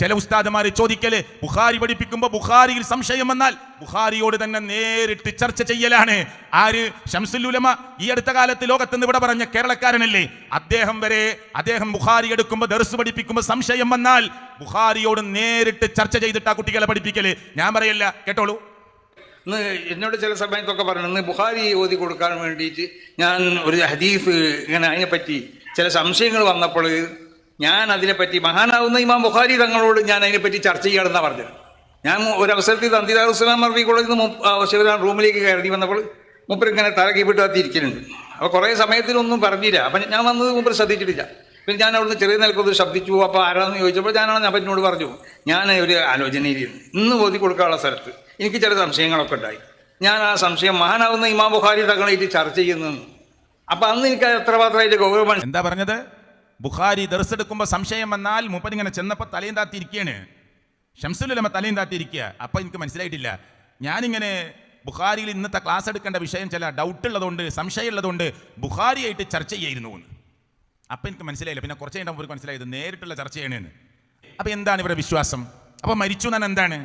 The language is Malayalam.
ചില ഉസ്താദുമാര് ചോദിക്കല്, ബുഖാരി പഠിപ്പിക്കുമ്പോൾ ബുഖാരിയിൽ സംശയം വന്നാൽ ബുഖാരിയോട് തന്നെ നേരിട്ട് ചർച്ച ചെയ്യലാണ്. ആര്? ശംസുൽ ഉലമ, ഈ അടുത്ത കാലത്ത് ലോകത്തുനിന്ന് ഇവിടെ പറഞ്ഞ കേരളക്കാരനല്ലേ, അദ്ദേഹം ബുഖാരി എടുക്കുമ്പോൾ ദർസ് പഠിപ്പിക്കുമ്പോൾ സംശയം വന്നാൽ ബുഖാരിയോട് നേരിട്ട് ചർച്ച ചെയ്തിട്ട് ആ കുട്ടികളെ പഠിപ്പിക്കല്. ഞാൻ പറയല്ല, കേട്ടോളൂ. ഇന്ന് എന്നോട് ചില സമയത്തൊക്കെ പറഞ്ഞു, ഇന്ന് ബുഖാരി ഓതി കൊടുക്കാൻ വേണ്ടിയിട്ട് ഞാൻ ഒരു ഹദീസ് ഇങ്ങനെ അതിനെപ്പറ്റി ചില സംശയങ്ങൾ വന്നപ്പോൾ ഞാൻ അതിനെപ്പറ്റി മഹാനാവുന്ന ഇമാം ബുഖാരി തങ്ങളോട് ഞാൻ അതിനെപ്പറ്റി ചർച്ച ചെയ്യണമെന്നാണ് പറഞ്ഞത്. ഞാൻ ഒരവസരത്തിൽ തന്തിദാറുസ്സലാം അറബി കോളേജിൽ നിന്ന് ശിവരാൻ റൂമിലേക്ക് കയറി വന്നപ്പോൾ മൂപ്പർ ഇങ്ങനെ തലകീപ്പിട്ട് കത്തിയിരിക്കുന്നുണ്ട്. അപ്പോൾ കുറേ സമയത്തിലൊന്നും പറഞ്ഞില്ല. അപ്പം ഞാൻ വന്നത് മൂപ്പർ ശ്രദ്ധിച്ചിട്ടില്ല. പിന്നെ ഞാൻ അവിടുന്ന് ചെറിയ നിലക്കൊന്ന് ശബ്ദിച്ചു. അപ്പോൾ ആരാണെന്ന് ചോദിച്ചപ്പോൾ ഞാനാണ് അവനോട് പറഞ്ഞു, ഞാൻ ഒരു ആലോചനയിലിരുന്നു, ഇന്ന് ഓതി കൊടുക്കാനുള്ള സ്ഥലത്ത് എനിക്ക് ചില സംശയങ്ങളൊക്കെ ഉണ്ടായി. ഞാൻ ആ സംശയം മഹാനാവുന്ന ഇമാം ബുഖാരി തങ്ങളായിട്ട് ചർച്ച ചെയ്യുന്നു. അപ്പം അന്ന് എനിക്ക് എത്രമാത്രമായിട്ട് ഗൗരവമാണ്. എന്താ പറഞ്ഞത്? ബുഖാരി ദർസ് എടുക്കുമ്പോൾ സംശയം വന്നാൽ മൂപ്പൻ ഇങ്ങനെ ചെന്നപ്പോൾ തലയും താത്തിയിരിക്കുകയാണ്. ശംസുൽ ഉലമ തലയും താത്തിയിരിക്കുക. അപ്പം എനിക്ക് മനസ്സിലായിട്ടില്ല. ഞാനിങ്ങനെ ബുഖാരിയിൽ ഇന്നത്തെ ക്ലാസ് എടുക്കേണ്ട വിഷയം ചില ഡൗട്ടുള്ളതുകൊണ്ട്, സംശയമുള്ളതുകൊണ്ട് ബുഖാരിയായിട്ട് ചർച്ച ചെയ്യായിരുന്നു എന്ന്. അപ്പം എനിക്ക് മനസ്സിലായില്ല. പിന്നെ കുറച്ച് കഴിഞ്ഞാൽ മനസ്സിലായത് നേരിട്ടുള്ള ചർച്ച ചെയ്യണേന്ന്. അപ്പം എന്താണ് ഇവരുടെ വിശ്വാസം? അപ്പം മരിച്ചു എന്നാണ് എന്താണ്?